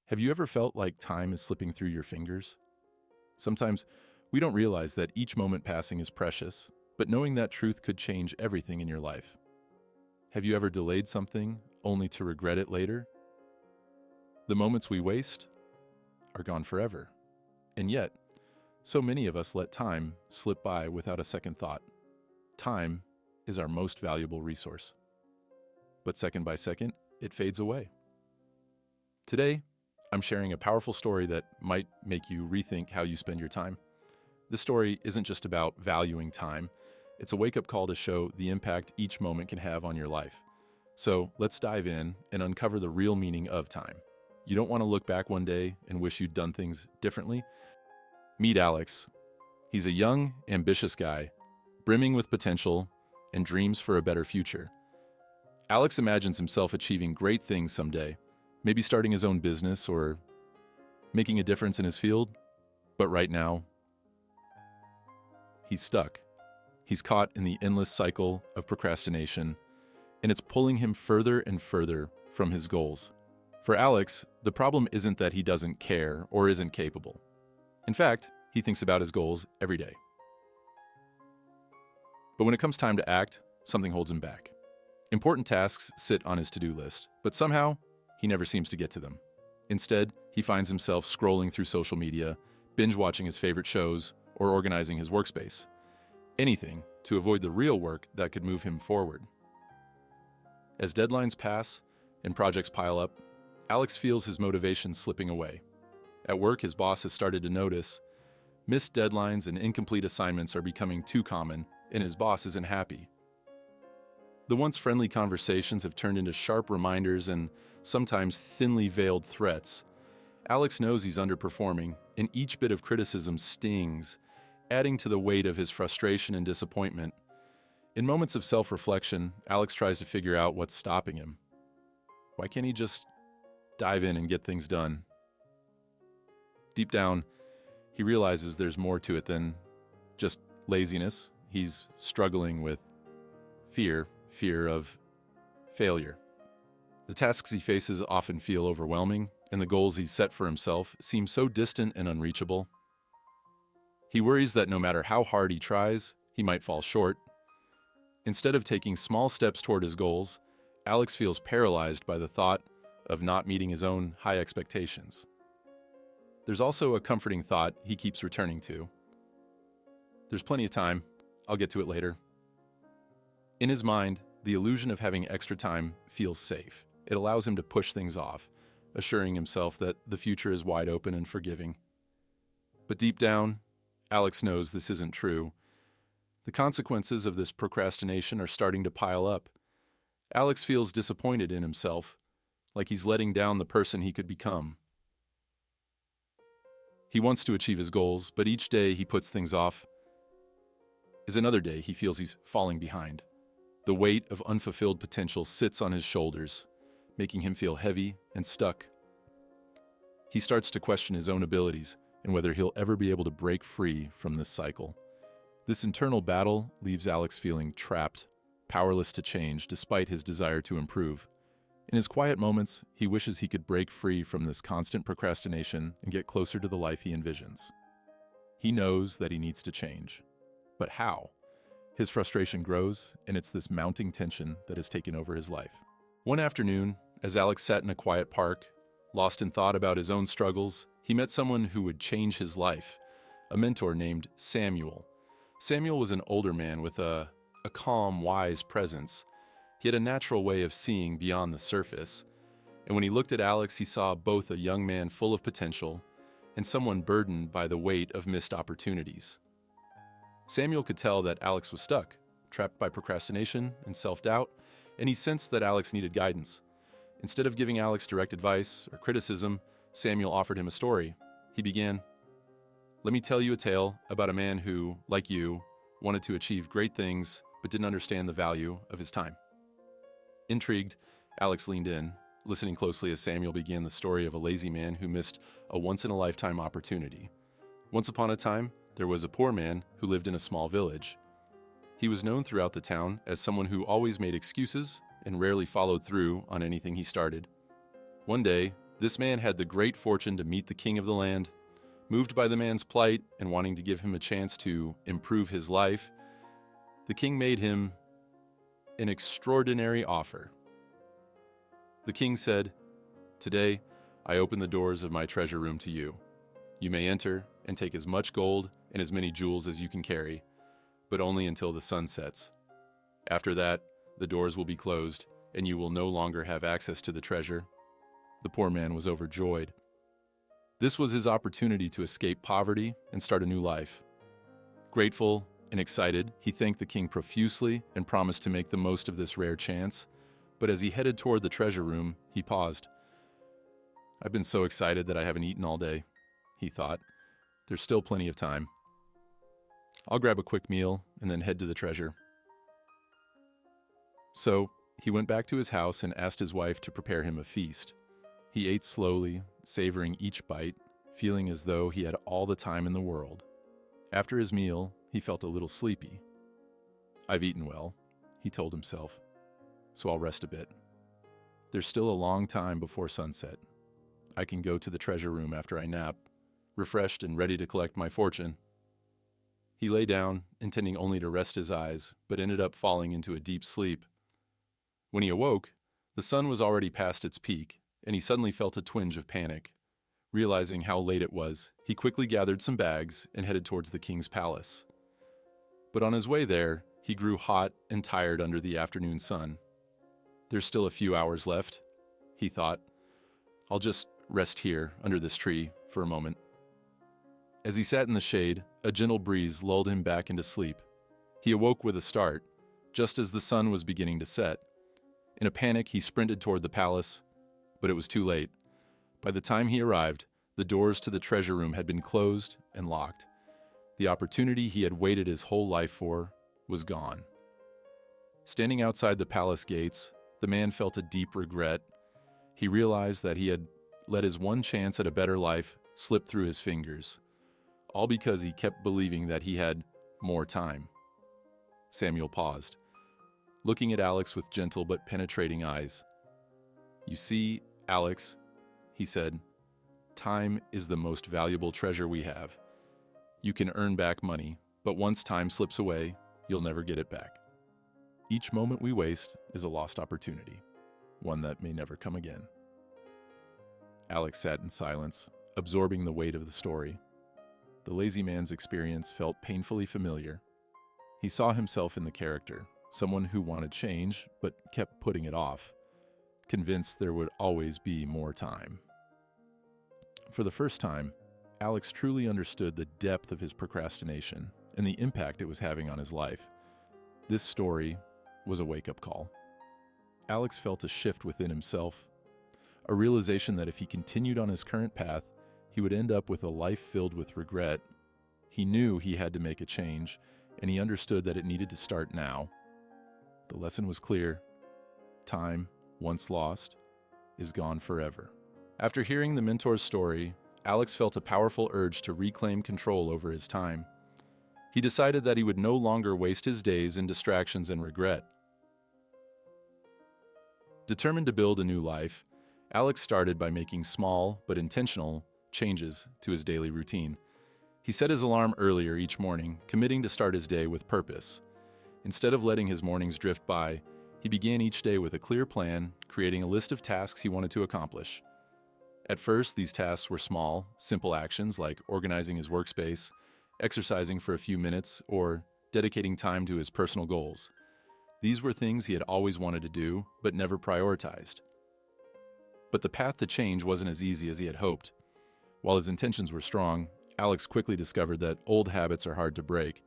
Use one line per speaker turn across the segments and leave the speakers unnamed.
Have you ever felt like time is slipping through your fingers? Sometimes we don't realize that each moment passing is precious, but knowing that truth could change everything in your life. Have you ever delayed something only to regret it later? The moments we waste are gone forever. And yet, so many of us let time slip by without a second thought. Time is our most valuable resource. But second by second, it fades away. Today, I'm sharing a powerful story that might make you rethink how you spend your time. This story isn't just about valuing time, it's a wake-up call to show the impact each moment can have on your life. So let's dive in and uncover the real meaning of time. You don't want to look back one day and wish you'd done things differently? Meet Alex. He's a young, ambitious guy, brimming with potential and dreams for a better future. Alex imagines himself achieving great things someday, maybe starting his own business or making a difference in his field. But right now, he's stuck. He's caught in the endless cycle of procrastination, and it's pulling him further and further from his goals. For Alex, the problem isn't that he doesn't care or isn't capable. In fact, he thinks about his goals every day. But when it comes time to act, something holds him back. Important tasks sit on his to-do list, but somehow, he never seems to get to them. Instead, he finds himself scrolling through social media, binge-watching his favorite shows, or organizing his workspace. Anything to avoid the real work that could move him forward. As deadlines pass and projects pile up, Alex feels his motivation slipping away. At work, his boss has started to notice missed deadlines and incomplete assignments are becoming too common, and his boss isn't happy. The once friendly conversations have turned into sharp reminders and sometimes thinly veiled threats. Alex knows he's underperforming, and each bit of criticism stings, adding to the weight of his frustration and disappointment. In moments of self-reflection, Alex tries to figure out what's stopping him. Why can't he just dive in and get things done? Deep down, he realizes there's more to it than just laziness. He's struggling with fear of failure. The tasks he faces often feel overwhelming, and the goals he's set for himself seem so distant and unreachable. He worries that no matter how hard he tries, he might fall short. Instead of taking small steps toward his goals, Alex feels paralyzed by the thought of not meeting his own high expectations. There's also a comforting thought he keeps returning to. There's plenty of time. I'll get to it later. In his mind, the illusion of having extra time feels safe. It allows him to push things off, assuring himself that the future is wide open and forgiving. But deep down, Alex knows this isn't true. The consequences of this procrastination are starting to pile up. Alex feels disappointed in himself, like he's letting down the person he could become. He wants to achieve his goals, but each day he puts things off is another day he feels he's falling behind. The weight of unfulfilled potential sits on his shoulders, making him feel heavy and stuck. He starts to question his own abilities and whether he'll ever be able to break free from this cycle. This internal battle leaves Alex feeling trapped, powerless to change despite his desire to improve. In his quiet moments, he wishes he could break free from this constant procrastination and get closer to the life he envisions. He knows that he needs to change. But how? His frustration grows, and it's this mounting tension that has taken over his life. One afternoon, as Alex sat in a quiet park, lost in thought about his own struggles, he met someone who would change his life, a mentor named Samuel. Samuel was an older man with a calm, wise presence. He had a natural way of seeing beyond the surface, and when he looked at Alex, he saw both a young man full of potential and someone burdened by the weight of missed opportunities. Samuel could tell that Alex was stuck, trapped by procrastination and self-doubt, and he sensed that Alex needed guidance. Instead of giving Alex direct advice or criticism, Samuel offered him a story. He began, "Let me tell you a tale about a man who, like you, wanted to achieve great things but didn't understand the value of his time." Intrigued, Alex leaned in, listening closely as Samuel began the story of a lazy man who missed a once-in-a-lifetime opportunity. Once upon a time, there was a poor man who lived in a small village. He was known throughout the town as someone who always made excuses and rarely followed through on anything he started. One day, This man had the great fortune to meet the king of the land. Moved by the man's plight and wanting to give him a chance to improve his life, the king made him an extraordinary offer. The king said, "Today, I open the doors of my treasure room to you. You may enter and take as much gold and as many jewels as you can carry, but only until the sun sets. After that, the doors will be closed, and you will no longer have access to the treasure." The poor man was overjoyed. This was his opportunity to escape poverty and start a new life. Grateful and excited, he thanked the king profusely and promised to make the most of this rare chance. But as he headed toward the treasure room, he paused. "I've been so excited that I haven't eaten all day," he thought. "There's still plenty of time. I'll grab a quick meal and then head to the treasure." So he went back to his house and asked his wife to prepare him a feast. He ate slowly, savoring each bite, feeling as though he had all the time in the world. After his meal, he felt a little sleepy. "I've eaten well," he told himself, "so I'll rest a bit. There's still a long time before sunset. I can go to the treasure room after I nap, refreshed and ready to collect my fortune." He lay down, intending only to rest his eyes, but ended up falling into a deep sleep. When he awoke, the sun was already past its peak, and he suddenly felt a twinge of panic. Realizing how late it was, he quickly gathered some bags and headed towards the king's palace. But on his way there, he grew hot and tired under the afternoon sun. "There's still a few hours left," he thought. "I'll just rest here under this tree for a moment." As he sat in the shade, a gentle breeze lulled him back into sleep. He awoke with a start, just as the sun was beginning to set. In a panic, he sprinted toward the palace, but it was too late. By the time he arrived, the doors to the treasure room had been closed and locked. The opportunity he had waited his whole life for was gone. Standing outside the palace gates, the man felt a deep regret. He realized that he had let his one chance at a better life slip through his fingers, all because he kept believing that he had more time. Samuel paused, looking at Alex with gentle but penetrating eyes. "You see, Alex," he said, "time is the most valuable treasure we have. You can earn back money, but once time slips away, you'll never get it back. Each moment we waste is a lost opportunity, one that may never come again." Alex sat in silence, absorbing the weight of the story. The lazy man's experience felt painfully familiar. He saw himself in the character, someone who wanted change but kept putting it off, convinced there would always be more time. For the first time, Alex truly understood the depth of his procrastination and the impact it was having on his life. This story was a wake-up call. Alex felt a shift within himself, a realization that if he continued on his current path, he would end up with a life filled with regret. He knew he had to make a change, and he understood that it needed to start now. The lesson was clear. Time, once lost, is gone forever. After hearing the mentor's story, Alex felt a powerful urge to reclaim control over his time. He decided that he would no longer waste his days in distractions and regret. Determined to build a new life, Alex started by making small but intentional changes to his daily routine. He set his alarm earlier each morning, committing to start his day with purpose. Instead of letting his mornings drift by, he began each day with a clear plan, creating a list of tasks he wanted to accomplish. At first, these tasks were small, simple actions like organizing his workspace, exercising for a few minutes, or dedicating time to his personal goals. These were things he had always wanted to do, but never prioritized. But the path to change wasn't as easy as he had hoped. While his intentions were strong, Alex quickly discovered that old habits are hard to break.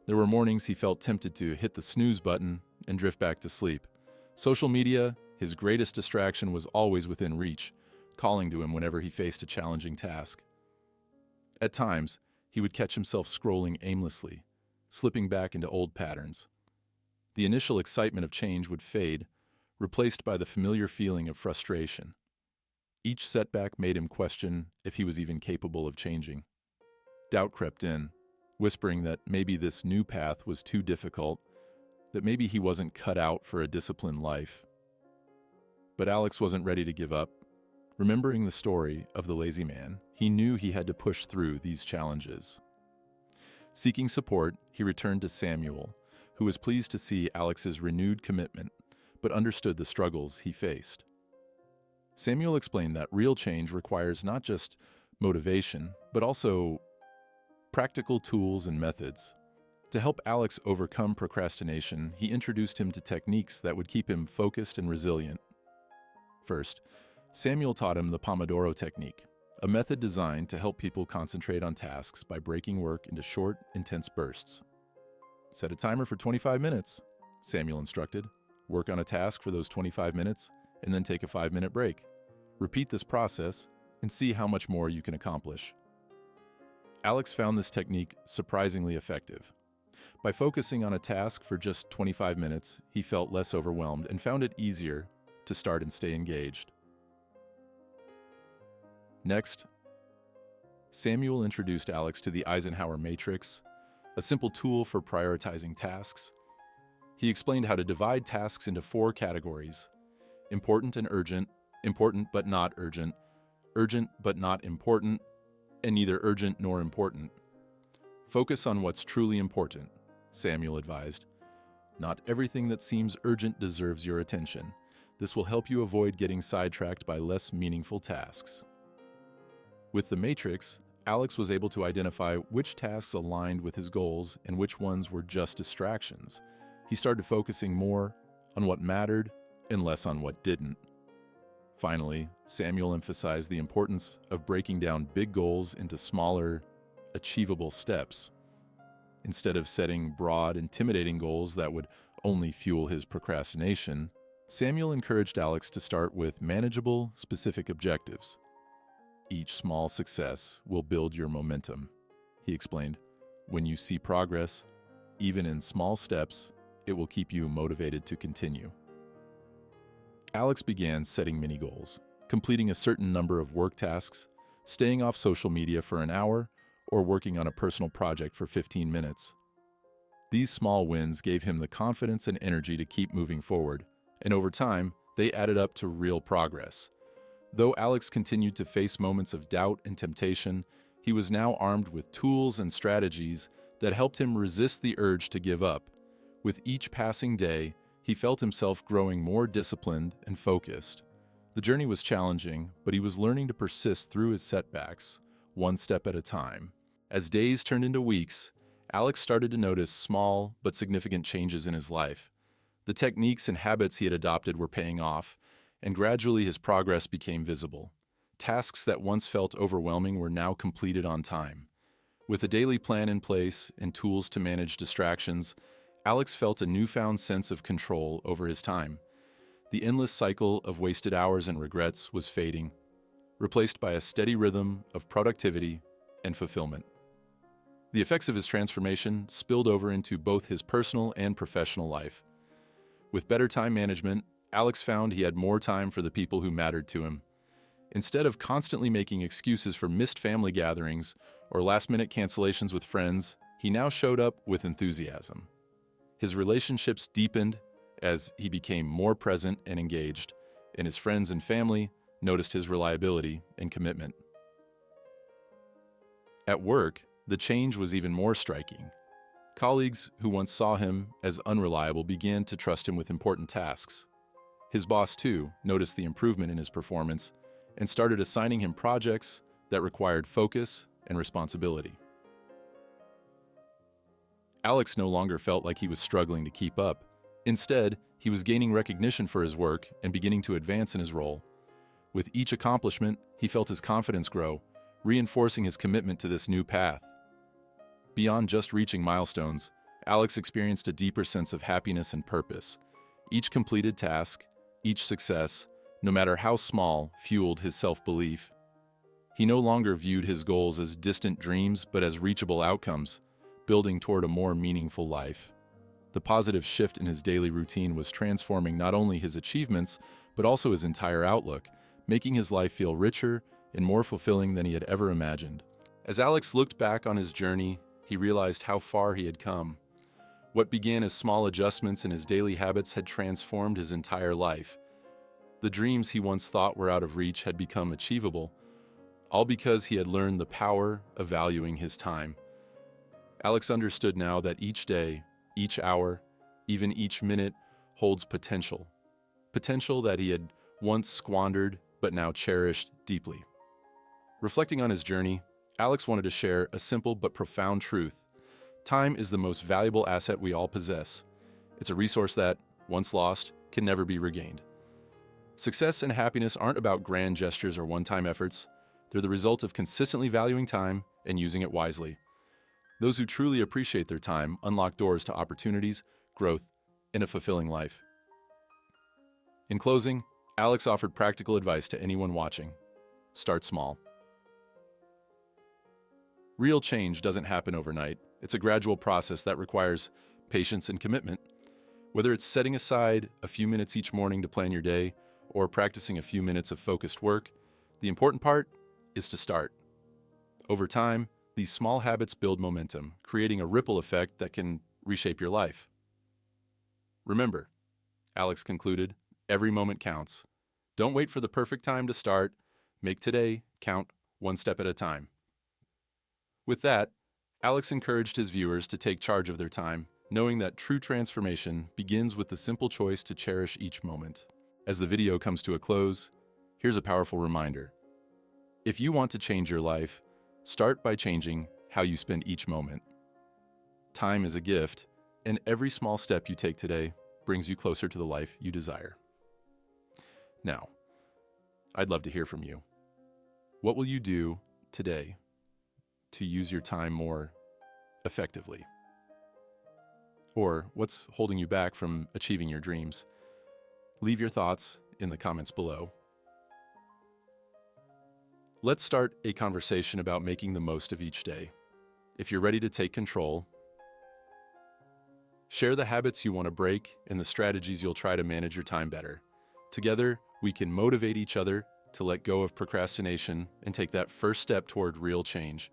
There were mornings he felt tempted to hit the snooze button and drift back to sleep. Social media, his greatest distraction, was always within reach, calling to him whenever he faced a challenging task. At times, he would catch himself scrolling aimlessly, slipping back into old patterns. The initial excitement of change would fade, replaced by the familiar feeling of frustration. Each setback made him question if he was even capable of changing. Doubt crept in, whispering that maybe this new path was too difficult, that maybe he wasn't cut out for a disciplined life. But Alex wasn't ready to give up. Remembering the story of the lazy man, he knew he had to push through these challenges. Seeking support, he returned to Samuel, who was pleased to see Alex's renewed commitment, but understood the struggles he faced. Samuel explained that real change requires not just motivation, but also practical tools and methods. To help Alex overcome procrastination, he introduced him to techniques that would keep him focused and resilient. First, Samuel taught him the Pomodoro technique, a method designed to help people concentrate on tasks by breaking work into short, intense bursts. Set a timer for 25 minutes, Samuel instructed. Work on a task for those 25 minutes, and then take a 5-minute break. Repeat this process and see how much more you can accomplish. Alex found this technique surprisingly effective. By focusing on a task for just 25 minutes, he felt less overwhelmed and found it easier to start and stay engaged. Next, Samuel introduced Alex to the Eisenhower Matrix, a simple tool for prioritizing tasks. He explained how to divide tasks into 4 categories: important and urgent, important but not urgent, urgent but not important, and neither urgent nor important. Focus on what's truly important, Samuel advised. Not everything that seems urgent deserves your attention. This will help you avoid getting sidetracked by less meaningful tasks. With the Matrix, Alex was able to identify which tasks aligned with his goals and which ones were just distractions. He started focusing more on what mattered and less on what didn't. Finally, Samuel emphasized the importance of breaking down big goals into smaller, achievable steps. Instead of setting broad, intimidating goals that would only fuel his procrastination, Samuel encouraged Alex to start with manageable, specific objectives. Each small success will build your momentum, he explained. When you see progress, even in small steps, it will keep you motivated to continue. Alex began setting mini goals, completing a certain number of work tasks, staying off social media for an hour, or working on a personal project for 15 minutes. These small wins gave him the confidence and energy to keep moving forward, and over time, they added up to real progress. Though Alex continued to face moments of doubt and temptation, he was now armed with tools and strategies that helped him resist the urge to give up. With each passing day, he felt himself growing more disciplined and focused. The journey was challenging, but he was learning to persist through his setbacks, one step at a time. As days turned into weeks, Alex started to notice small but significant changes in his life. The techniques and habits he had adopted were paying off, and gradually his progress became visible. Tasks that once felt overwhelming were now completed on time. With a daily plan in place and tools to manage distractions, Alex felt a newfound sense of control over his time. The endless cycle of wasted hours and regrets was fading, replaced by a steady rhythm of productivity and fulfillment. The effects of his transformation spilled over into both his personal and professional life. With better time management, Alex found he had more time for the people who mattered to him. Instead of constantly making excuses for missed family gatherings or last-minute cancellations with friends, he now showed up with enthusiasm. His relationships deepened as he became more present and engaged, and his friends and family noticed his reliability and commitment. At work, the change was even more striking. Colleagues who once saw him as unreliable began to trust him with important tasks. His boss, too, noticed the improvement in his performance and started assigning him projects that required focus and responsibility. Alex no longer felt like he was struggling to keep up. Instead, he was gaining recognition for his work and beginning to advance in his role. With each accomplishment, he felt his confidence grow, reinforcing his commitment to this new path. Beyond just reaching milestones, Alex experienced a deeper sense of happiness and purpose. Each completed task, each success, no matter how small, fueled his self-belief. He no longer viewed his goals as distant dreams, but as reachable outcomes, building toward a more meaningful life. The positive shift in his daily routine was transforming not only his achievements, but also his entire outlook, making his life feel richer and more fulfilling than he had ever imagined. As Alex looked back on his journey, he realized how far he had come. What began as small adjustments in his daily habits had transformed his entire life. The dreams he once thought were out of reach had become achievable, all because he had learned the power of valuing his time. Alex understood now that each day, each hour, even each minute holds potential. Potential that he had once squandered but now cherished deeply. Reflecting on his journey, Alex wanted to share a simple but profound truth. Time is the most valuable asset we all possess. It's a resource that, once lost, can never be regained. Success and happiness aren't about grand gestures or one-time efforts. They're the result of consistently valuing time and using it wisely. Those who truly appreciate their time unlock doors to opportunities, growth, and a fulfilling life. In closing, Alex offered practical advice to anyone watching. Start small. Real change doesn't happen overnight. It's a gradual process that requires patience and commitment. Whether it's setting aside a few minutes each morning to plan your day or practicing a few minutes of focused work, the important part is to start. Over time, these small habits build momentum, creating a ripple effect that can reshape your life. Remember, Alex concluded, every moment counts. Don't wait for the perfect time to start. Make today count one step at a time. With that, Alex encouraged his viewers to take charge of their time, knowing that true transformation begins with the simple choice to cherish each moment. As the video comes to a close, here's a powerful reminder. If you want to change your life, start by changing how you spend each moment. Time is a gift, and every small step you take today brings you closer to the life you desire. Now, I'd love to hear from you. What will you do today to use your time more effectively? Or what's holding you back from achieving your dreams? Leave your thoughts in the comments below. Let's start a conversation about making the most of each day. If you're ready to take control, share the habits you want to break and the strategies you'll try to manage your time better. Together, we can motivate each other to let go of procrastination and take that first step toward real change.